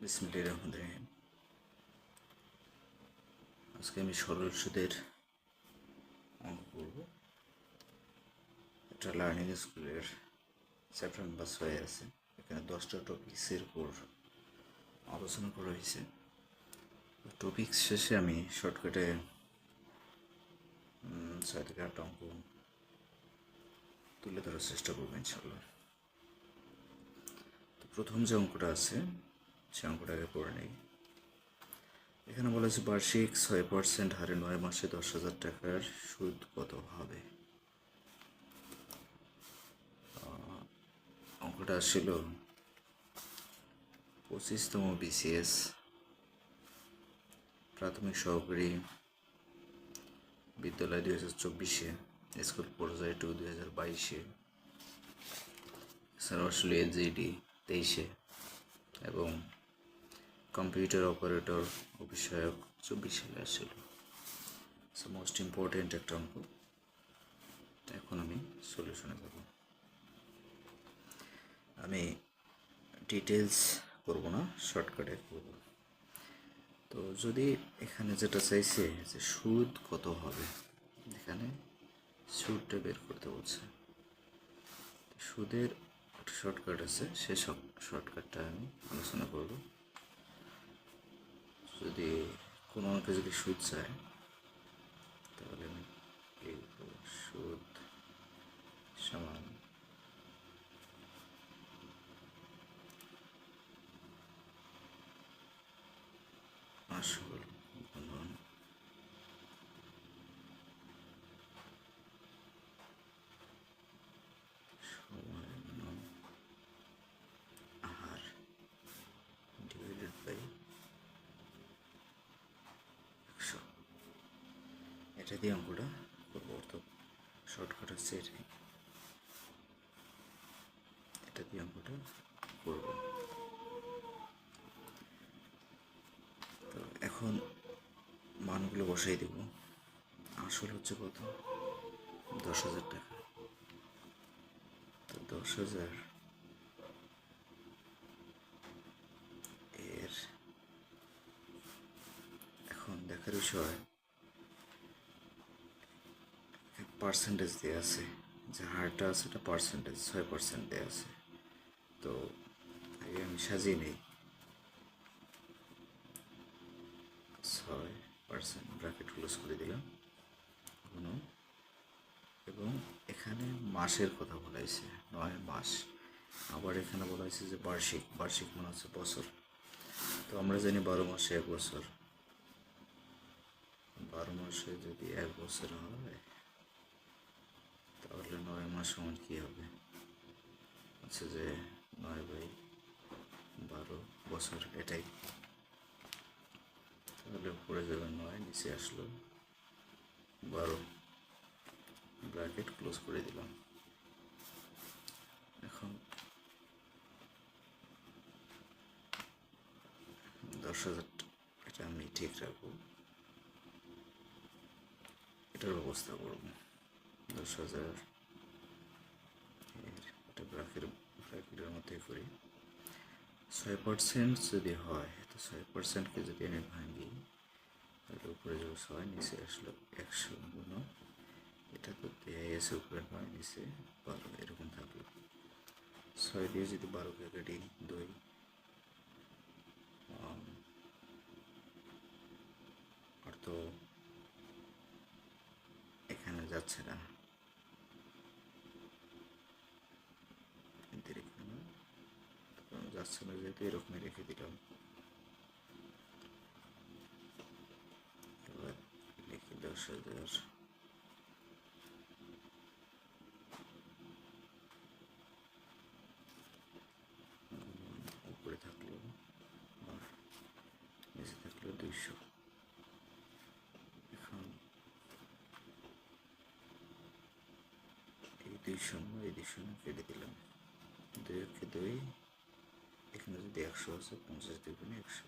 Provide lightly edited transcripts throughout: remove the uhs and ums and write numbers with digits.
বিসমিল্লাহির রহমানির রহিম। আজকে আমি সরল সুদের অঙ্ক করব। এটা লার্নিং স্কুলের চ্যাপ্টার নাম্বার 6 আছে। এখানে 10টা টপিক্সের উপর আলোচনা করা হয়েছে। টপিক্স শেষে আমি শর্টকাটে 6 থেকে 8টা অঙ্ক তুলে ধরার চেষ্টা করবো ইনশাল্লাহ। তো প্রথম যে অঙ্কটা আছে সে অঙ্কটা আগে পড়ে নেই। এখানে বলা হয়েছে বার্ষিক 6% হারে 9 মাসে 10,000 টাকার সুদ কত হবে। অঙ্কটা ছিল 25তম বিসিএস প্রাথমিক সহকারী বিদ্যালয় 2024-এ, স্কুল পর্যায়ে 2022-এ, সরাসরি এলজিডি 23-এ এবং কম্পিউটার অপারেটর ও বিষয়ক 24 সালে আসছিল। সো মোস্ট ইম্পর্টেন্ট একটা অঙ্ক। এখন আমি সলিউশনে যাব। আমি ডিটেলস করব না, শর্টকাটে করব। তো যদি এখানে যেটা চাইছে যে সুদ কত হবে, এখানে সুদটা বের করতে বলছে। সুদের একটা শর্টকাট আছে, সে শর্টকাটটা আমি আলোচনা করব। যদি কোনো অঙ্কে যদি সুদ চায় তাহলে আমি লিখব সুদ সমান আসল গুণন সময় গুণন হার ডিভাইডেড বাই 100। এটা দিয়ে অঙ্কটা করবো। অর্থ শর্টকাট হচ্ছে এটাই, এটা দিয়ে অঙ্কটা করব। তো এখন মানগুলো বসাই দেব। আসল হচ্ছে কত, 10,000 টাকা। তো 10,000 এর এখন দেখার বিষয় পার্সেন্টেজ দেওয়া আছে, যে হারটা আছে এটা পার্সেন্টেজ 6% দেওয়া আছে। তো আগে আমি সাজিয়ে নেই। 6% ব্র্যাকেট ক্লোজ করে দিলাম গুণন, এবং এখানে মাসের কথা বলা হয়েছে 9 মাস। আবার এখানে বলা হয়েছে যে বার্ষিক, বার্ষিক মানে হচ্ছে বছর। তো আমরা জানি 12 মাসে 1 বছর। 12 মাসে যদি 1 বছর হয় তাহলে 9 মাস সমান কী হবে, হচ্ছে যে 9/12 বছর, এটাই। তাহলে উপরে যাবে 9, নিচে আসলো 12, ব্র্যাকেট ক্লোজ করে দিলাম। এখন 10,000 এটা আমি ঠিক রাখবো, এটার ব্যবস্থা করব। 10,000 এটা ব্র্যাকেটের মধ্যে করি। 6% যদি হয়, তো 6%কে যদি আমি ভাঙি তাহলে উপরে যাবো 6, নিচে আসলো 100 গুণন, এটা তো দেয়াই আছে উপরে 9, নিচে 12, এরকম থাকলো। 6 দিয়ে যদি 12কে কাটি 2, আর তো এখানে যাচ্ছে না, যাচ্ছে না যেহেতু এরকমই রেখে দিলাম। এবার লিখি 10,000 উপরে থাকলো আর নিচে থাকলো 200। এখন এই 200 এই 200 কেটে দিলাম, 2 2, এখানে যদি 100 আছে 50 দেবেন 100,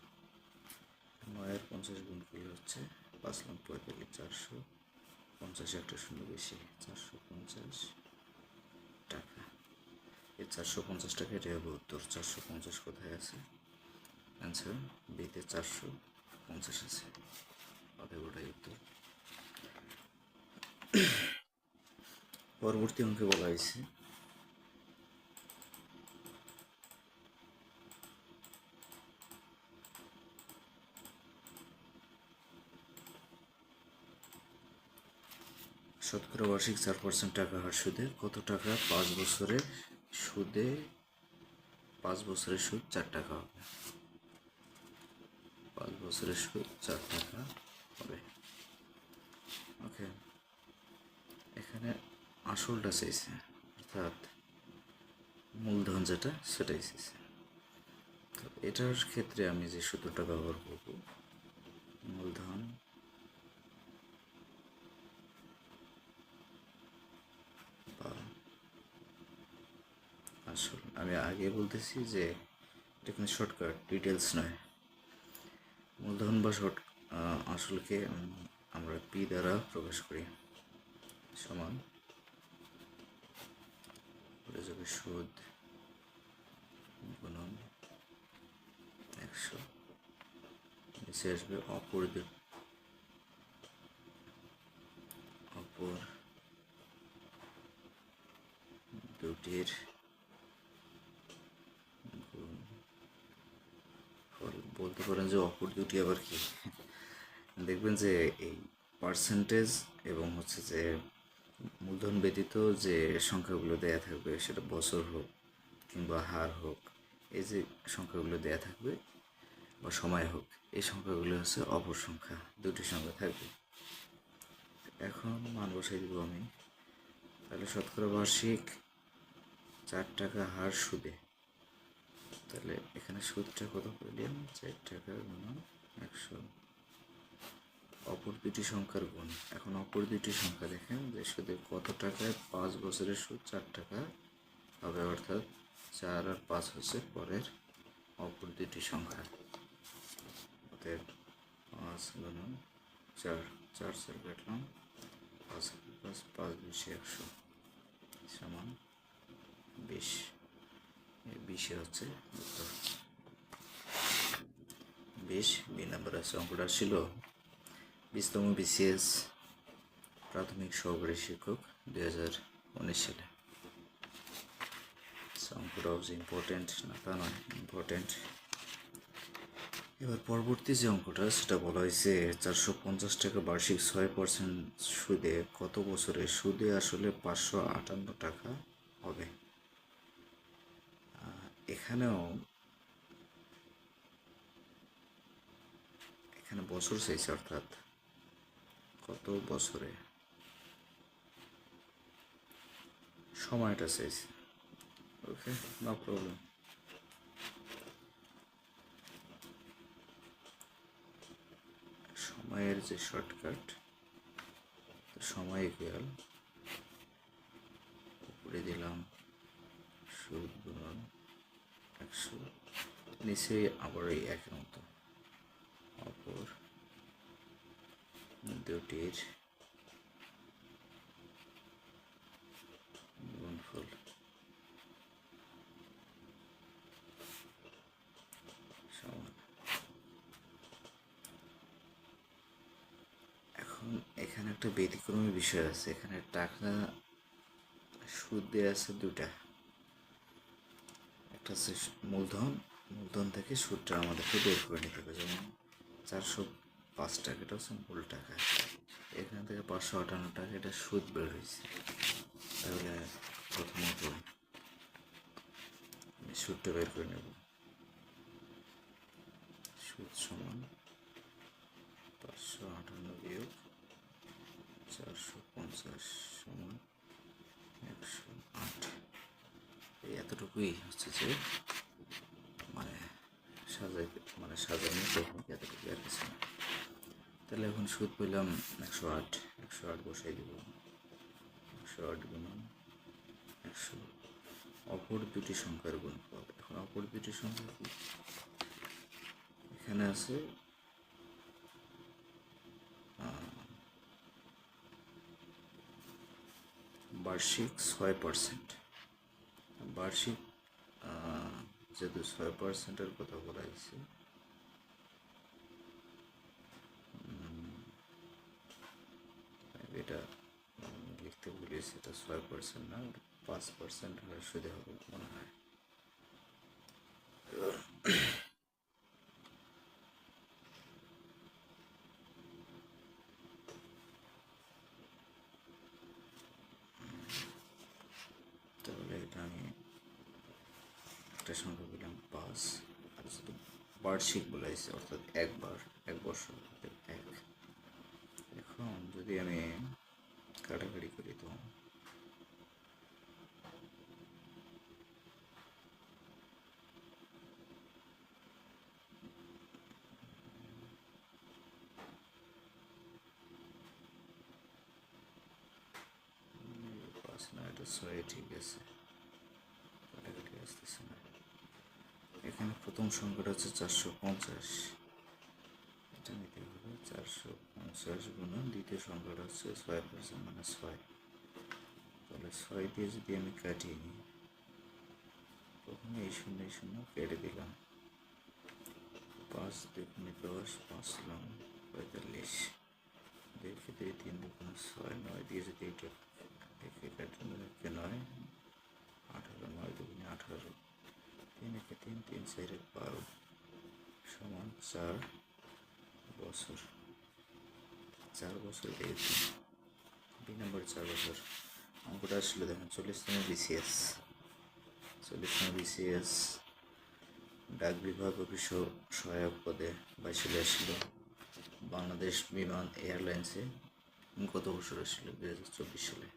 9 আর 50 গুণ করলে হচ্ছে 5 লাখ 45, 450, একটা শূন্য বেশি, 450 টাকা। এই 450 টাকা, এটা হবে উত্তর। 450 কোথায় আছে, অ্যান্সার বিতে 450 আছে, অতএব ওটাই উত্তর। পরবর্তী অঙ্কে বলা হয়েছে শতকরা বার্ষিক 4% টাকা হার সুদে কত টাকা 5 বছরের সুদে 5 বছরের সুদ 4 টাকা হবে। 5 বছরের সুদ 4 টাকা হবে। ওকে, এখানে আসলটা চাইছে, অর্থাৎ মূলধন যেটা সেটাই চাইছে। তো এটার ক্ষেত্রে আমি যে সূত্রটা ব্যবহার করব, মূলধন বা আসল, আমি আগে বলতেছি যে এটা কিন্তু শর্টকাট, ডিটেলস নয়। মূলধন বা আসলকে আমরা পি দ্বারা প্রকাশ করি, সমান হয়ে যাবে সুদ গুণন 100, নিচে আসবে অপর দুটির ফল। বলতে পারেন যে অপর দুটি আবার কি, দেখবেন যে এই পার্সেন্টেজ এবং হচ্ছে যে মূলধন ব্যতীত যে সংখ্যাগুলো দেয়া থাকবে, সেটা বছর হোক কিংবা হার হোক, এই যে সংখ্যাগুলো দেয়া থাকবে বা সময় হোক, এই সংখ্যাগুলো হচ্ছে অপর সংখ্যা, দুটি সংখ্যা থাকবে। এখন মান বসাই দিব আমি, তাহলে শতকরা বার্ষিক 4 টাকা হার সুদে, তাহলে এখানে সুদটা কত পেলাম, 4 টাকা গুণন 100, অপর দুটি সংখ্যার গুণ। এখন অপর দুটি সংখ্যা দেখেন যে সুদে কত টাকায় 5 বছরের সুদ 4 টাকা হবে, অর্থাৎ 4 আর 5 হচ্ছে পরের অপর দুটি সংখ্যা। অতএব 5 গুণন 4, 4 4 কাটলাম, 5 5 5 20 100 সমান 20। 20 হচ্ছে উত্তর। 20 বি নাম্বার আছে। অঙ্কটা ছিল 20তম বিসিএস প্রাথমিক সহকারী শিক্ষক 2019 সালে। অঙ্কটা অবশ্যই ইম্পর্টেন্ট না তা নয়, ইম্পর্টেন্ট। এবার পরবর্তী যে অঙ্কটা, সেটা বলা হয়েছে 450 টাকা বার্ষিক 6% সুদে কত বছরে সুদে আসলে 558 টাকা হবে। এখানে বছর চাইছে, অর্থাৎ কত বছরে, সময়টা চাইছে। ওকে, নো প্রবলেম। সময়ের যে শর্টকাট, সময় ইকুয়াল উপরে দিলাম সুদ গুণন 100, নিচে আবার এই একের মতো অপর দুটির গুণফল সমান। এখন এখানে একটা ব্যতিক্রমী বিষয় আছে, এখানে টাকা সুদ দেওয়া আছে দুটা, একটা হচ্ছে মূলধন থেকে সুদটা আমাদেরকে বের করে নিতে হবে। যেমন 405 টাকা, এটা হচ্ছে মূল টাকা, এখান থেকে 558 টাকা এটা সুদ বের হয়েছে। তাহলে প্রথমত আমি সুদটা বের করে নেব। সুদ সমান 558 বিয়োগ 450 সমান 108। এই এতটুকুই হচ্ছে যে সাজানো টেকনিক, এতটুকু আর কিছু না। তাহলে এখন সুদ পেলাম 108, 108 বসাই দিব, 108 গুণন 100, অপর দুটি সংখ্যার গুণফল। এখন অপর দুটি সংখ্যা কি, এখানে আছে বার্ষিক 6%, বার্ষিক যেহেতু 6%-এর কথা বলা হয়েছে, এটা লিখতে ভুলিয়েছি, এটা 6% না, 5% হারে সুদে হবে মনে হয়। তাহলে এটা আমি একটা সংখ্যা পেলাম 5, আর যদি বার্ষিক বলেছে অর্থাৎ এক বছর অর্থাৎ 1। এখন যদি আমি কাটাকাটি করি তো না, এটা 6 ঠিক আছে, কাটাকাটি আসতেছে না। এখানে প্রথম সংখ্যাটা হচ্ছে 450, এটা নিতে হবে 450 গুণন দ্বিতীয় সংখ্যাটা হচ্ছে 6% মানে 6। তাহলে 6 দিয়ে যদি আমি কাটি, প্রথমে এই 0 কেটে দিলাম, 5 দুগুণে 10, 5 লং 45, 2 কে 2, 3 দুগুণে 6, 9 দিয়ে যদি এটা একে কাটি 9, 18, 9 দুগুণে 18, 3 একে 3, 3 4 12 সমান 4 বছর। 4 বছর দিয়েছি, 2 নম্বর 4 বছর। অঙ্কটা আসলে দেখেন 40তম বিসিএস, 40তম বিসিএস ডাক বিভাগ অফিস সহায়ক পদে 22 সালে আসছিল। বাংলাদেশ বিমান এয়ারলাইন্সে গত বছর আসছিল 2024 সালে।